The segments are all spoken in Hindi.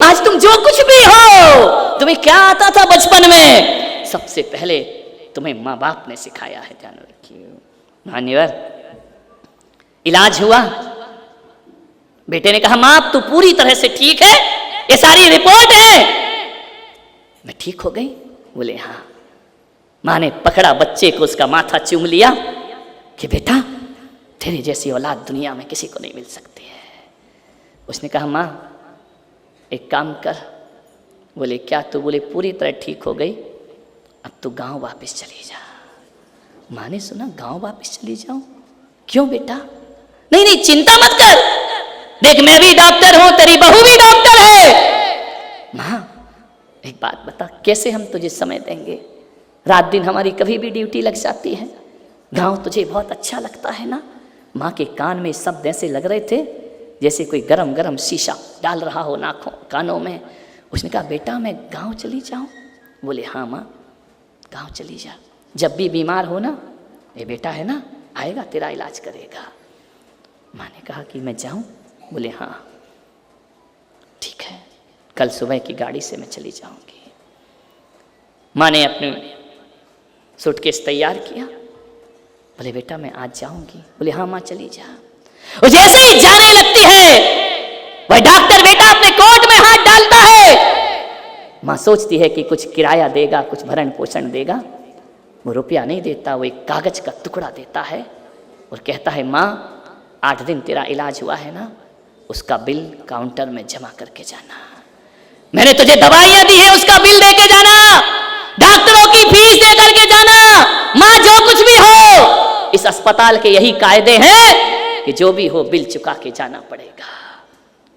आज तुम जो कुछ भी हो, तुम्हें क्या आता था बचपन में, सबसे पहले तुम्हें माँ बाप ने सिखाया है, ध्यान रखिए। मान्यवर, इलाज हुआ, बेटे ने कहा माँ अब तू पूरी तरह से ठीक है, ये सारी रिपोर्ट है, मैं ठीक हो गई? बोले हाँ। माँ ने पकड़ा बच्चे को, उसका माथा चूम लिया कि बेटा तेरी जैसी औलाद दुनिया में किसी को नहीं मिल सकती है। उसने कहा माँ एक काम कर। बोले क्या? तो बोले पूरी तरह ठीक हो गई, अब तू गांव वापस चली जा। माँ ने सुना गांव वापस चली जाऊं? क्यों बेटा? नहीं नहीं चिंता मत कर, देख मैं भी डॉक्टर हूं, तेरी बहू भी डॉक्टर है। माँ एक बात बता, कैसे हम तुझे समय देंगे? रात दिन हमारी कभी भी ड्यूटी लग जाती है, गांव तुझे बहुत अच्छा लगता है ना? माँ के कान में शब्द ऐसे लग रहे थे जैसे कोई गरम गरम शीशा डाल रहा हो नाखों कानों में। उसने कहा बेटा मैं गांव चली जाऊं? बोले हाँ माँ गांव चली जा, जब भी बीमार हो ना ये बेटा है ना आएगा तेरा इलाज करेगा। माँ ने कहा कि मैं जाऊं? बोले हाँ ठीक है, कल सुबह की गाड़ी से मैं चली जाऊंगी। माँ ने अपने सूटकेस तैयार किया। बोले बेटा मैं आज जाऊंगी? बोले हाँ माँ चली जा। वो जैसे ही जाने लगती है वह डॉक्टर बेटा अपने कोट में हाथ डालता है। माँ सोचती है कि कुछ किराया देगा, कुछ भरण पोषण देगा, वो रुपया नहीं देता, वो एक कागज का टुकड़ा देता है और कहता है माँ 8 दिन तेरा इलाज हुआ है ना, उसका बिल काउंटर में जमा करके जाना। मैंने तुझे दवाइयां दी है उसका बिल दे के जाना, डॉक्टरों की फीस दे करके जाना। माँ जो कुछ भी हो, इस अस्पताल के यही कायदे हैं कि जो भी हो बिल चुका के जाना पड़ेगा।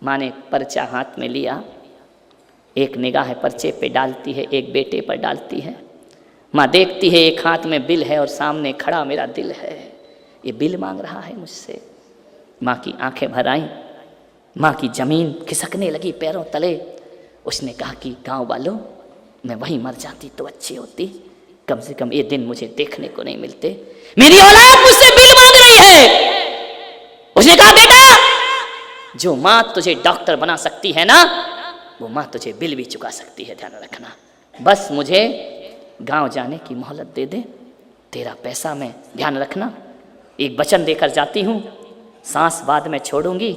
माँ ने पर्चा हाथ में लिया, एक निगाह पर्चे पे डालती है, एक बेटे पर डालती है। माँ देखती है एक हाथ में बिल है और सामने खड़ा मेरा दिल है, ये बिल मांग रहा है मुझसे। माँ की आंखें भर आईं, माँ की जमीन खिसकने लगी पैरों तले। उसने कहा कि गांव वालों मैं वहीं मर जाती तो अच्छी होती, कम से कम ये दिन मुझे देखने को नहीं मिलते। मेरी औलाद मुझसे बिल मांग रही है। उसने कहा बेटा जो माँ तुझे डॉक्टर बना सकती है ना, वो माँ तुझे बिल भी चुका सकती है, ध्यान रखना। बस मुझे गांव जाने की मोहलत दे दे, तेरा पैसा मैं, ध्यान रखना, एक वचन देकर जाती हूँ, सांस बाद में छोड़ूंगी,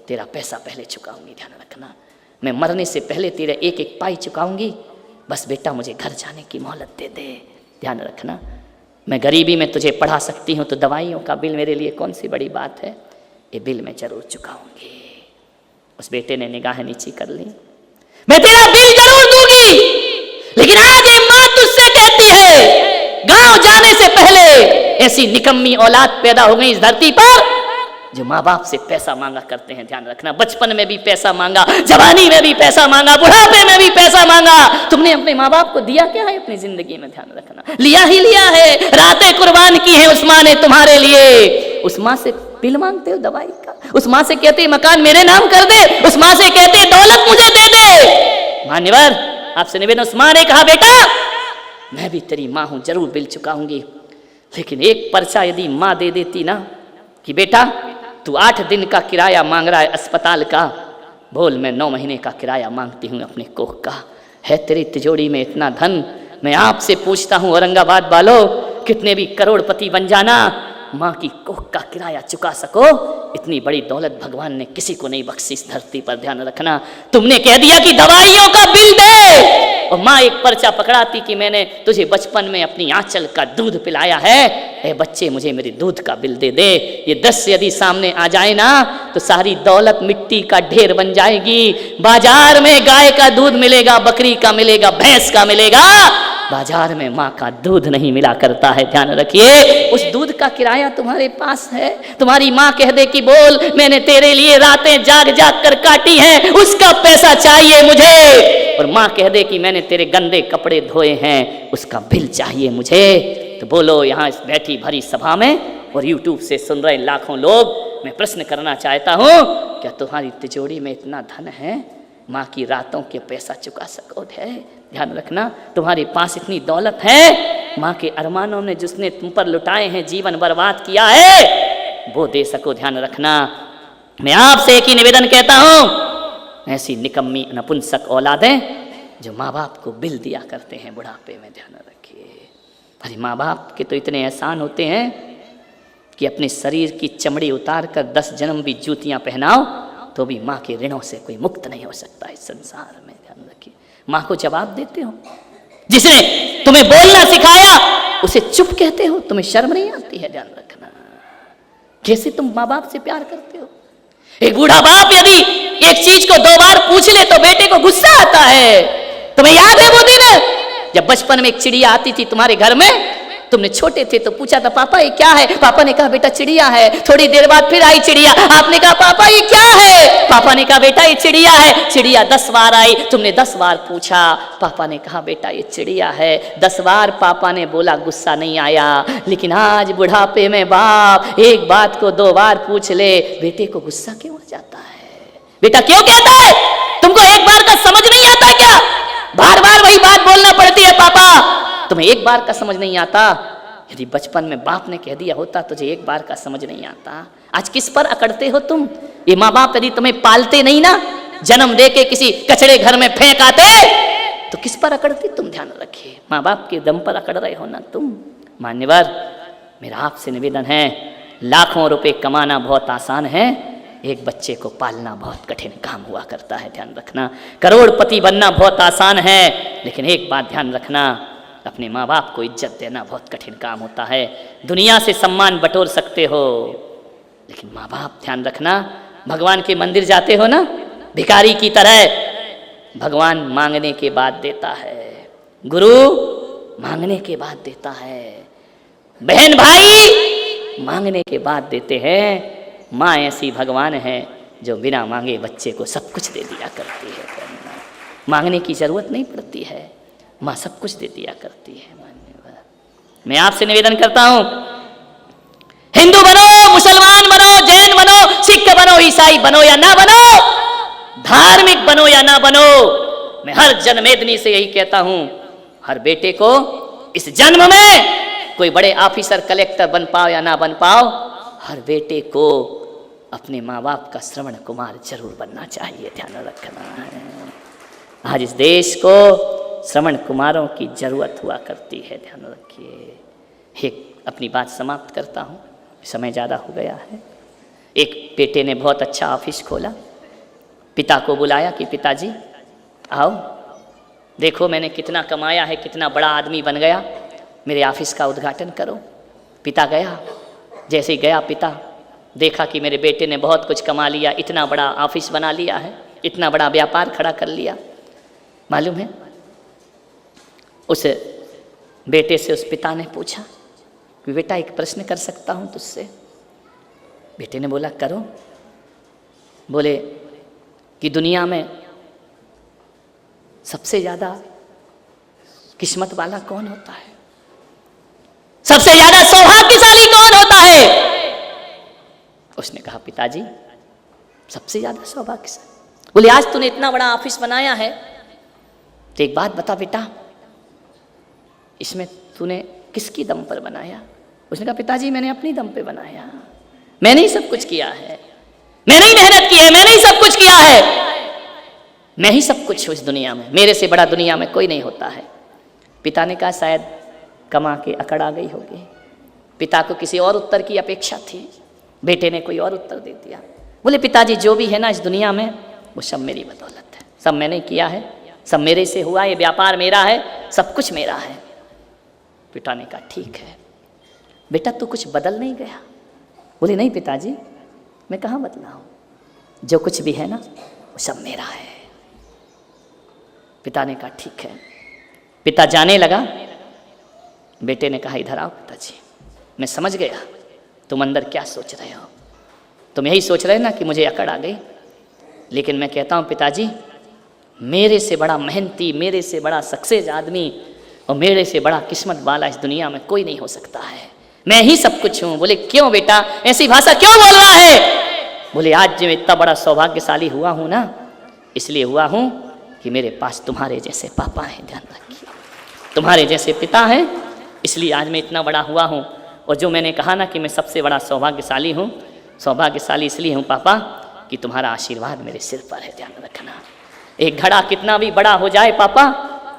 तेरा पैसा पहले चुकाऊंगी, ध्यान रखना। मैं मरने से पहले तेरा एक एक पाई चुकाऊंगी, बस बेटा मुझे घर जाने की मोहलत दे दे, ध्यान रखना। मैं गरीबी में तुझे पढ़ा सकती हूँ तो दवाइयों का बिल मेरे लिए कौन सी बड़ी बात है, ये बिल मैं जरूर चुकाऊंगी। उस बेटे ने निगाहें नीची कर ली। मैं तेरा बिल जरूर दूंगी, लेकिन आज ये माँ तुझसे कहती है गांव जाने से पहले ऐसी निकम्मी औलाद पैदा हो गई इस धरती पर जो माँ बाप से पैसा मांगा करते हैं, ध्यान रखना। बचपन में भी पैसा मांगा, जवानी में भी पैसा मांगा, बुढ़ापे में भी पैसा मांगा। तुमने अपने माँ बाप को दिया क्या है अपनी जिंदगी में, ध्यान रखना। लिया ही लिया है, रातें कुर्बान की है उस माँ ने तुम्हारे लिए। उस माँ से बिल मांगते हो दवाई का, उस माँ से कहते मकान मेरे नाम कर दे, उस माँ से कहते दौलत मुझे दे दे। मान्यवर आपसे निवेदन, उस माँ ने कहा बेटा मैं भी तेरी माँ हूं, जरूर बिल चुकाऊंगी, लेकिन एक पर्चा यदि माँ दे देती ना कि बेटा तू 8 दिन का किराया मांग रहा है अस्पताल का, बोल मैं 9 महीने का किराया मांगती हूँ अपने कोख का। है तेरी तिजोरी में इतना धन, मैं आपसे पूछता हूँ औरंगाबाद वालों, कितने भी करोड़पति बन जाना, माँ की कोख का किराया चुका सको, इतनी बड़ी दौलत भगवान ने किसी को नहीं बख्शी इस धरती पर, ध्यान रखना। तुमने कह दिया कि दवाइयों का बिल दे, और माँ एक पर्चा पकड़ाती कि मैंने तुझे बचपन में अपनी आंचल का दूध पिलाया है, ए बच्चे मुझे मेरे दूध का बिल दे दे। ये 10 यदि सामने आ जाए ना तो सारी दौलत मिट्टी का ढेर बन जाएगी। बाजार में गाय का दूध मिलेगा, बकरी का मिलेगा, भैंस का मिलेगा, बाजार में माँ का दूध नहीं मिला करता है, ध्यान रखिए। उस दूध का किराया तुम्हारे पास है। तुम्हारी माँ कह दे कि बोल मैंने तेरे लिए रातें जाग जाग कर काटी हैं, उसका पैसा चाहिए मुझे, और माँ कह दे कि मैंने तेरे गंदे कपड़े धोए हैं, उसका बिल चाहिए मुझे, तो बोलो यहाँ इस बैठी भरी सभा में और यूट्यूब से सुन रहे लाखों लोग, मैं प्रश्न करना चाहता हूँ, क्या तुम्हारी तिजोरी में इतना धन है माँ की रातों के पैसा चुका सको? है, ध्यान रखना। तुम्हारे पास इतनी दौलत है, माँ के अरमानों ने जिसने तुम पर लुटाए हैं, जीवन बर्बाद किया है, वो दे सको, ध्यान रखना। मैं आपसे एक ही निवेदन कहता हूँ, ऐसी निकम्मी नपुंसक औलादें जो माँ बाप को बिल दिया करते हैं बुढ़ापे में, ध्यान रखिए। अरे माँ बाप के तो इतने एहसान होते हैं कि अपने शरीर की चमड़ी उतार कर 10 जन्म भी जूतियाँ पहनाओ तो भी माँ के ऋणों से कोई मुक्त नहीं हो सकता इस संसार में, ध्यान रखिए। माँ को जवाब देते हो, जिसने तुम्हें बोलना सिखाया उसे चुप कहते हो, तुम्हें शर्म नहीं आती है? ध्यान रखना, कैसे तुम माँ बाप से प्यार करते हो। एक बूढ़ा बाप यदि एक चीज को 2 बार पूछ ले तो बेटे को गुस्सा आता है। तुम्हें याद है वो दिन जब बचपन में एक चिड़िया आती थी तुम्हारे घर में, तुमने छोटे थे तो पूछा था पापा ये क्या है? पापा ने कहा बेटा चिड़िया है। थोड़ी देर बाद फिर आई चिड़िया, आपने कहा पापा ये क्या है? पापा ने कहा बेटा ये चिड़िया है। चिड़िया 10 बार आई, तुमने 10 बार पूछा, पापा ने कहा बेटा ये चिड़िया है। 10 बार पापा ने बोला, गुस्सा नहीं आया। लेकिन आज बुढ़ापे में बाप एक बात को 2 बार पूछ ले, बेटे को गुस्सा क्यों आ जाता है? बेटा क्यों कहता है? तुमको एक बार का समझ नहीं आता क्या? बार बार वही बात बोलना पड़ती है पापा, तुम्हें एक बार का समझ नहीं आता। यदि बचपन में बाप ने कह दिया होता तुझे एक बार का समझ नहीं आता, आज किस पर अकड़ते हो तुम? ये माँ बाप यदि तुम्हें पालते नहीं ना, जन्म दे के किसी कचड़े घर में फेंक आते तो किस पर अकड़ते तुम? ध्यान रखिए, माँ बाप के दम पर अकड़ रहे हो ना तुम। मान्यवर, मेरा आपसे निवेदन है, लाखों रुपए कमाना बहुत आसान है, एक बच्चे को पालना बहुत कठिन काम हुआ करता है, ध्यान रखना। करोड़पति बनना बहुत आसान है, लेकिन एक बात ध्यान रखना, अपने माँ बाप को इज्जत देना बहुत कठिन काम होता है। दुनिया से सम्मान बटोर सकते हो, लेकिन माँ बाप, ध्यान रखना, भगवान के मंदिर जाते हो ना भिखारी की तरह, भगवान मांगने के बाद देता है, गुरु मांगने के बाद देता है, बहन भाई मांगने के बाद देते हैं। माँ ऐसी भगवान है जो बिना मांगे बच्चे को सब कुछ दे दिया करती है। मांगने की जरूरत नहीं पड़ती है, माँ सब कुछ दे दिया करती है। मैं आपसे निवेदन करता हूं, हिंदू बनो, मुसलमान बनो, जैन बनो, सिख बनो, ईसाई बनो या ना बनो, धार्मिक बनो या ना बनो, मैं हर जन्मेदनी से यही कहता हूं, हर बेटे को इस जन्म में कोई बड़े ऑफिसर कलेक्टर बन पाओ या ना बन पाओ, हर बेटे को अपने माँ बाप का श्रवण कुमार जरूर बनना चाहिए, ध्यान रखना है। आज इस देश को श्रवण कुमारों की जरूरत हुआ करती है, ध्यान रखिए। एक अपनी बात समाप्त करता हूँ, समय ज़्यादा हो गया है। एक बेटे ने बहुत अच्छा ऑफिस खोला, पिता को बुलाया कि पिताजी आओ देखो मैंने कितना कमाया है, कितना बड़ा आदमी बन गया, मेरे ऑफिस का उद्घाटन करो। पिता गया, जैसे ही गया पिता देखा कि मेरे बेटे ने बहुत कुछ कमा लिया, इतना बड़ा ऑफिस बना लिया है, इतना बड़ा व्यापार खड़ा कर लिया। मालूम है उस बेटे से उस पिता ने पूछा कि बेटा एक प्रश्न कर सकता हूँ तुझसे? बेटे ने बोला करो। बोले कि दुनिया में सबसे ज़्यादा किस्मत वाला कौन होता है, सबसे ज़्यादा सौभाग्यशाली कौन होता है? उसने कहा पिताजी सबसे ज़्यादा सौभाग्यशाली। बोले आज तूने इतना बड़ा ऑफिस बनाया है तो एक बात बता बेटा, इसमें तूने किसकी दम पर बनाया? उसने कहा पिताजी मैंने अपनी दम पे बनाया, मैंने ही सब कुछ किया है, मैंने ही मेहनत की है, मैंने ही सब कुछ किया है, मैं ही सब कुछ हूँ इस दुनिया में, मेरे से बड़ा दुनिया में कोई नहीं होता है। पिता ने कहा शायद कमा के अकड़ आ गई होगी। पिता को किसी और उत्तर की अपेक्षा थी, बेटे ने कोई और उत्तर दे दिया। बोले पिताजी जो भी है ना इस दुनिया में वो सब मेरी बदौलत है, सब मैंने किया है, सब मेरे से हुआ, ये व्यापार मेरा है, सब कुछ मेरा है। पिता ने कहा ठीक है बेटा तू कुछ बदल नहीं गया? बोले नहीं पिताजी मैं कहाँ बदला हूँ, जो कुछ भी है ना वो सब मेरा है। पिता ने कहा ठीक है। पिता जाने लगा, बेटे ने कहा इधर आओ पिताजी, मैं समझ गया तुम अंदर क्या सोच रहे हो, तुम यही सोच रहे ना कि मुझे अकड़ आ गई, लेकिन मैं कहता हूँ पिताजी मेरे से बड़ा मेहनती, मेरे से बड़ा सक्सेस आदमी और मेरे से बड़ा किस्मत वाला इस दुनिया में कोई नहीं हो सकता है, मैं ही सब कुछ हूँ। बोले क्यों बेटा ऐसी भाषा क्यों बोल रहा है? बोले आज जो इतना बड़ा सौभाग्यशाली हुआ हूँ ना, इसलिए हुआ हूँ कि मेरे पास तुम्हारे जैसे पापा हैं, ध्यान रखिए, तुम्हारे जैसे पिता हैं, इसलिए आज मैं इतना बड़ा हुआ हूँ। और जो मैंने कहा ना कि मैं सबसे बड़ा सौभाग्यशाली हूँ, सौभाग्यशाली इसलिए हूँ पापा कि तुम्हारा आशीर्वाद मेरे सिर पर है, ध्यान रखना। एक घड़ा कितना भी बड़ा हो जाए पापा,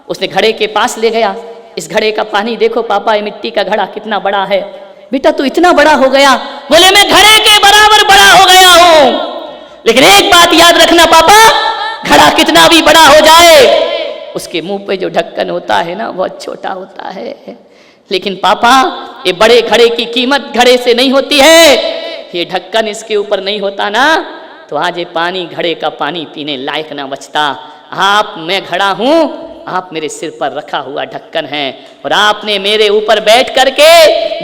उसने घड़े के पास ले गया, इस घड़े का पानी देखो पापा, ये मिट्टी का घड़ा कितना बड़ा है। बेटा तू इतना बड़ा हो गया, बोले मैं घड़े के बराबर बड़ा हो गया हूं, लेकिन एक बात याद रखना पापा, घड़ा कितना भी बड़ा हो जाए उसके मुंह पे जो ढक्कन होता है ना बहुत छोटा होता है। लेकिन पापा ये बड़े घड़े की कीमत घड़े से नहीं होती है, ये ढक्कन इसके ऊपर नहीं होता ना तो आज ये पानी घड़े का पानी पीने लायक ना बचता। आप मैं घड़ा हूं, आप मेरे सिर पर रखा हुआ ढक्कन है, और आपने मेरे ऊपर बैठ करके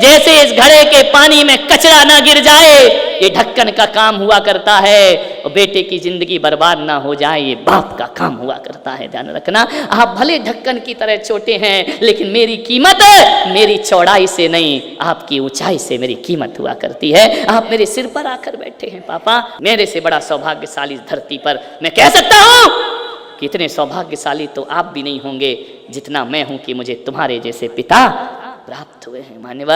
जैसे इस घड़े के पानी में कचरा ना गिर जाए ये ढक्कन का काम हुआ करता है, और बेटे की जिंदगी बर्बाद ना हो जाए ये बाप का काम हुआ करता है। ध्यान रखना, आप भले ढक्कन की तरह छोटे हैं लेकिन मेरी कीमत मेरी चौड़ाई से नहीं, आपकी ऊंचाई से मेरी कीमत हुआ करती है। आप मेरे सिर पर आकर बैठे हैं पापा, मेरे से बड़ा सौभाग्यशाली इस धरती पर मैं कह सकता हूं कि इतने सौभाग्यशाली तो आप भी नहीं होंगे जितना मैं हूं कि मुझे तुम्हारे जैसे पिता प्राप्त हुए हैं। मान्यवर